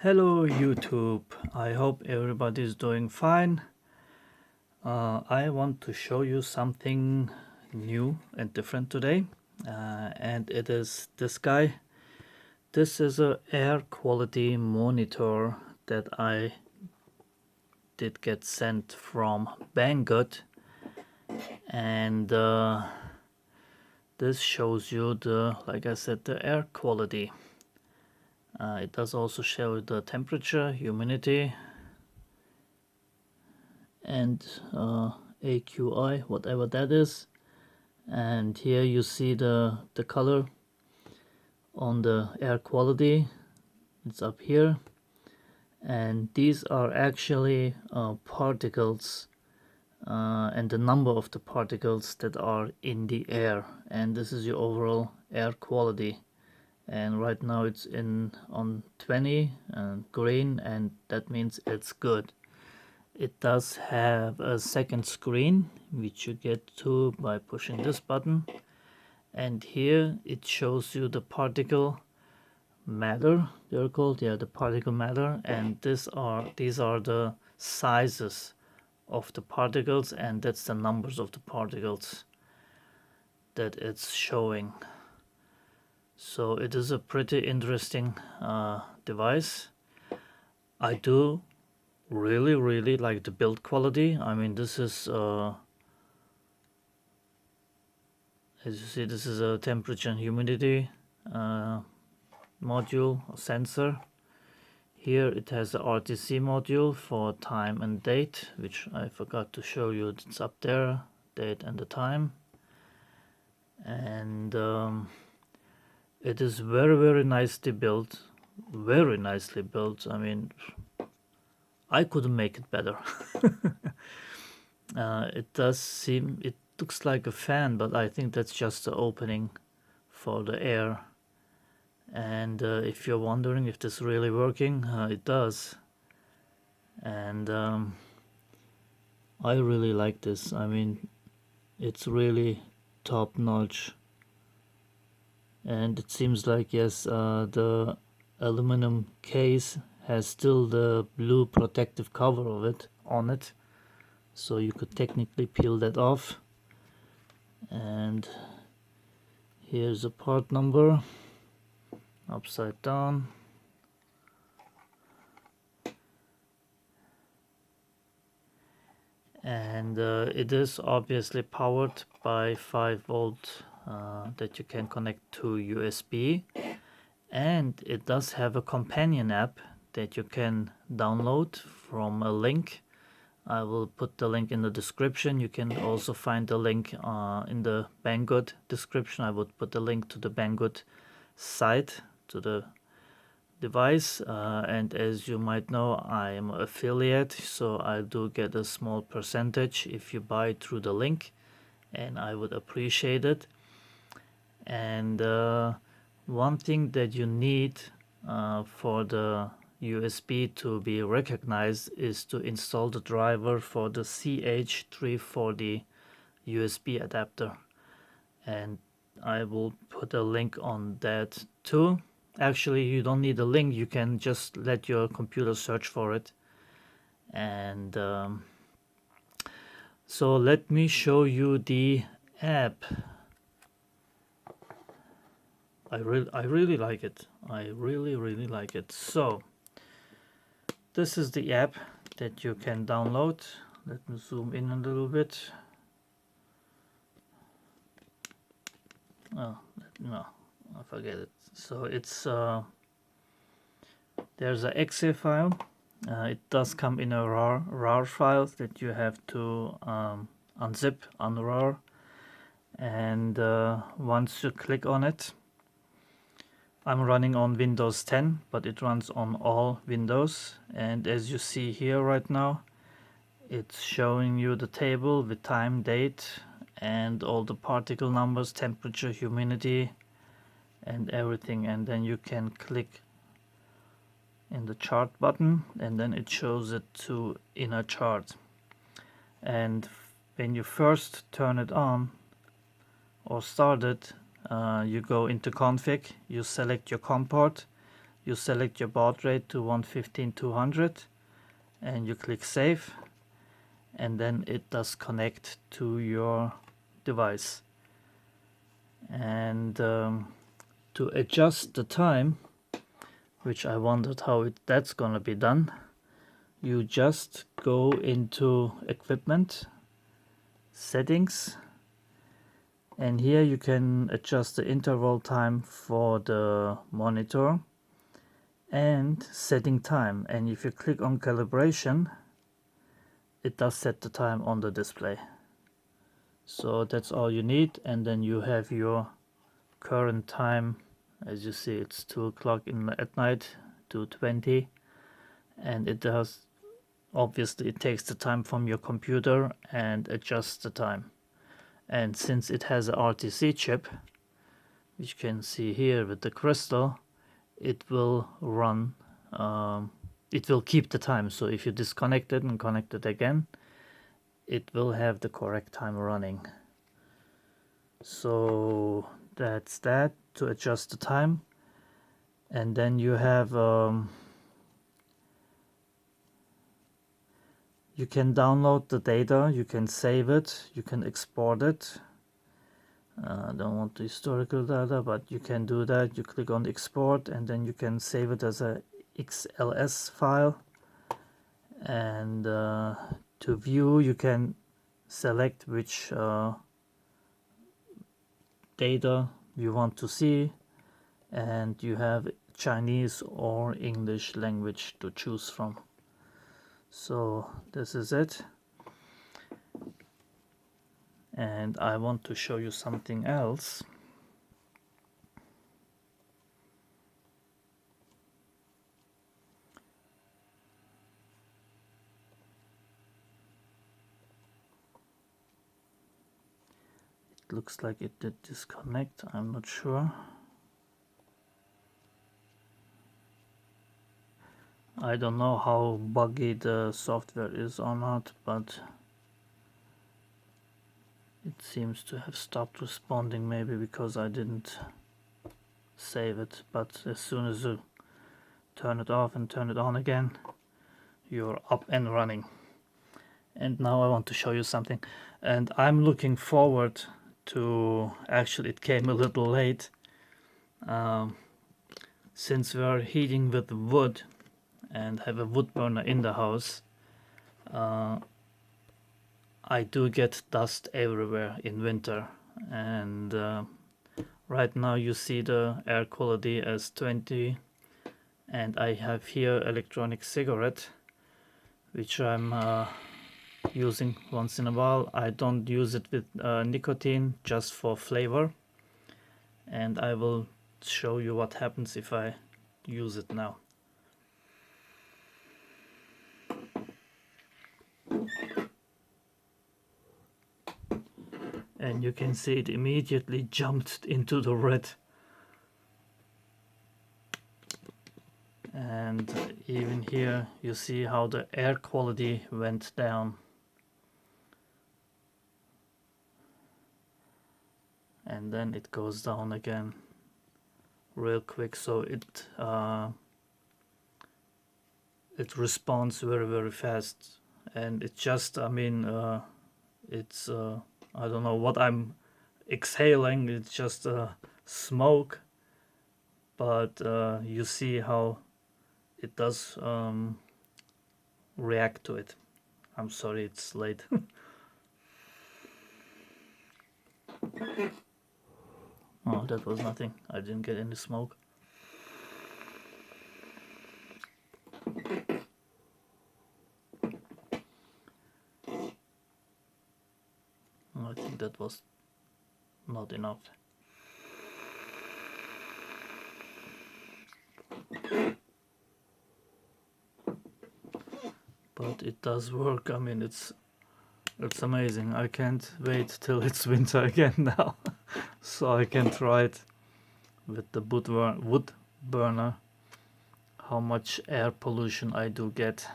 Hello YouTube, I hope everybody is doing fine. I want to show you something new and different today, and it is this guy. This is a air quality monitor that I did get sent from Banggood, and this shows you like I said, the air quality. It does also show the temperature, humidity, and AQI, whatever that is. And here you see the color on the air quality. It's up here, and these are actually particles, and the number of the particles that are in the air, and this is your overall air quality. And right now it's on 20 and green, and that means it's good. It does have a second screen which you get to by pushing this button, and here it shows you the particle matter, they're called, yeah, the particle matter, and these are the sizes of the particles, and that's the numbers of the particles that it's showing. So it is a pretty interesting device. I do really like the build quality. I mean, this is as you see, this is a temperature and humidity module or sensor. Here it has the RTC module for time and date, which I forgot to show you. It's up there, date and the time. And it is very nicely built, very nicely built. I mean, I couldn't make it better. It does seem, it looks like a fan, but I think that's just the opening for the air. And if you're wondering if this is really working, it does. And I really like this. I mean, it's really top notch. And it seems like, yes, the aluminum case has still the blue protective cover of it on it, so you could technically peel that off. And here's a part number upside down. And it is obviously powered by 5 volt that you can connect to USB, and it does have a companion app that you can download from a link. I will put the link in the description. You can also find the link in the Banggood description. I would put the link to the Banggood site, to the device, and as you might know, I am an affiliate, so I do get a small percentage if you buy through the link, and I would appreciate it. And one thing that you need for the USB to be recognized is to install the driver for the CH340 USB adapter, and I will put a link on that too. Actually, you don't need a link, you can just let your computer search for it. And so let me show you the app. I really like it. I really like it. So this is the app that you can download. Let me zoom in a little bit. Oh no, I forget it. So it's there's a exe file. It does come in a RAR file that you have to unzip, unrar, and once you click on it, I'm running on Windows 10, but it runs on all Windows. And as you see here right now, it's showing you the table with time, date, and all the particle numbers, temperature, humidity, and everything. And then you can click in the chart button, and then it shows it to in a chart. And when you first turn it on or start it, you go into config, you select your COM port, you select your baud rate to 115/200 and you click save, and then it does connect to your device. And to adjust the time, which I wondered how that's gonna be done, you just go into equipment, settings, and here you can adjust the interval time for the monitor and setting time. And if you click on calibration, it does set the time on the display. So that's all you need, and then you have your current time. As you see, it's 2 o'clock at night, 2:20, and it does, obviously it takes the time from your computer and adjusts the time. And since it has a RTC chip, which you can see here with the crystal, it will run, it will keep the time. So if you disconnect it and connect it again, it will have the correct time running. So that's that, to adjust the time. And then you have you can download the data, you can save it, you can export it. I don't want the historical data, but you can do that. You click on export, and then you can save it as a XLS file. And to view, you can select which data you want to see, and you have Chinese or English language to choose from. So this is it. And I want to show you something else. It looks like it did disconnect, I'm not sure. I don't know how buggy the software is or not, but it seems to have stopped responding, maybe because I didn't save it. But as soon as you turn it off and turn it on again, you're up and running. And now I want to show you something, and I'm looking forward to, actually it came a little late, since we're heating with wood and have a wood burner in the house. I do get dust everywhere in winter, and right now you see the air quality as 20, and I have here electronic cigarette, which I'm using once in a while. I don't use it with nicotine, just for flavor, and I will show you what happens if I use it now. And you can see it immediately jumped into the red. And even here you see how the air quality went down. And then it goes down again real quick, so it responds very, very fast. And it just, I mean, it's I don't know what I'm exhaling, it's just smoke, but you see how it does react to it. I'm sorry, it's late. Oh, that was nothing. I didn't get any smoke. I think that was not enough. But it does work. I mean, it's amazing. I can't wait till it's winter again now, so I can try it with the wood burner, how much air pollution I do get.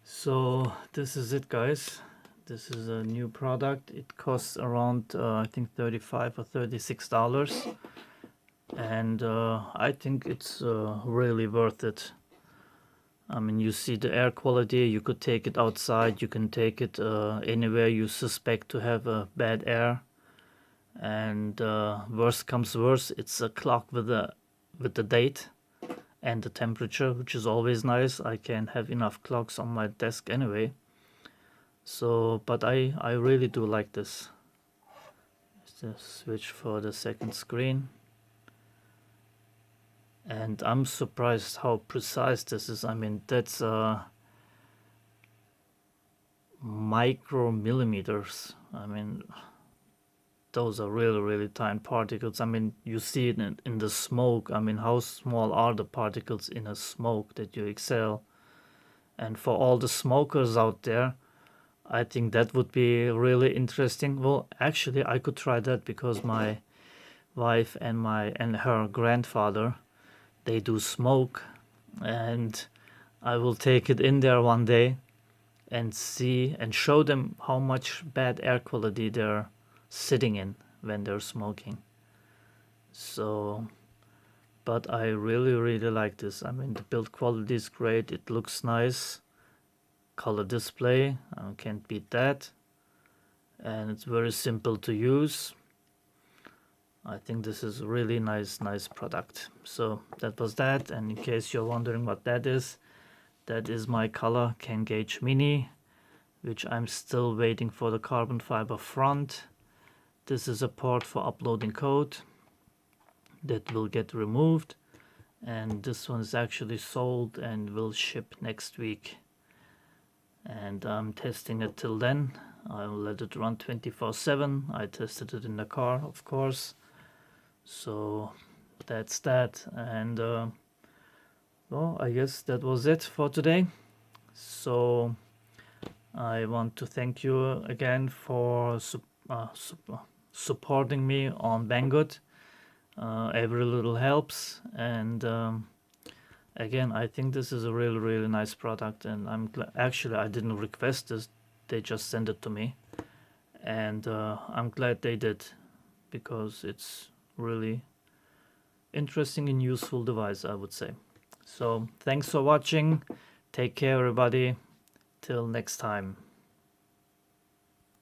So this is it, guys. This is a new product. It costs around I think $35 or $36, and I think it's really worth it. I mean, you see the air quality, you could take it outside, you can take it anywhere you suspect to have bad air. And worst comes worse, it's a clock with the date and the temperature, which is always nice. I can have enough clocks on my desk anyway. So, but I really do like this. Just switch for the second screen. And I'm surprised how precise this is. I mean, that's micromillimeters. I mean, those are really, really tiny particles. I mean, you see it in the smoke. I mean, how small are the particles in a smoke that you exhale? And for all the smokers out there, I think that would be really interesting. Well, actually, I could try that because my wife and her grandfather, they do smoke, and I will take it in there one day and see and show them how much bad air quality they're sitting in when they're smoking. So, but I really, really like this. I mean, the build quality is great. It looks nice. Color display, I can't beat that. And it's very simple to use. I think this is a really nice product. So that was that. And in case you're wondering what that is my color can gauge mini, which I'm still waiting for the carbon fiber front. This is a port for uploading code that will get removed, and this one is actually sold and will ship next week. And I'm testing it till then. I'll let it run 24/7. I tested it in the car, of course. So that's that. And well, I guess that was it for today. So I want to thank you again for supporting me on Banggood. Every little helps, and again, I think this is a really nice product, and I'm actually I didn't request this; they just sent it to me, and I'm glad they did because it's really interesting and useful device, I would say. So thanks for watching. Take care, everybody. Till next time.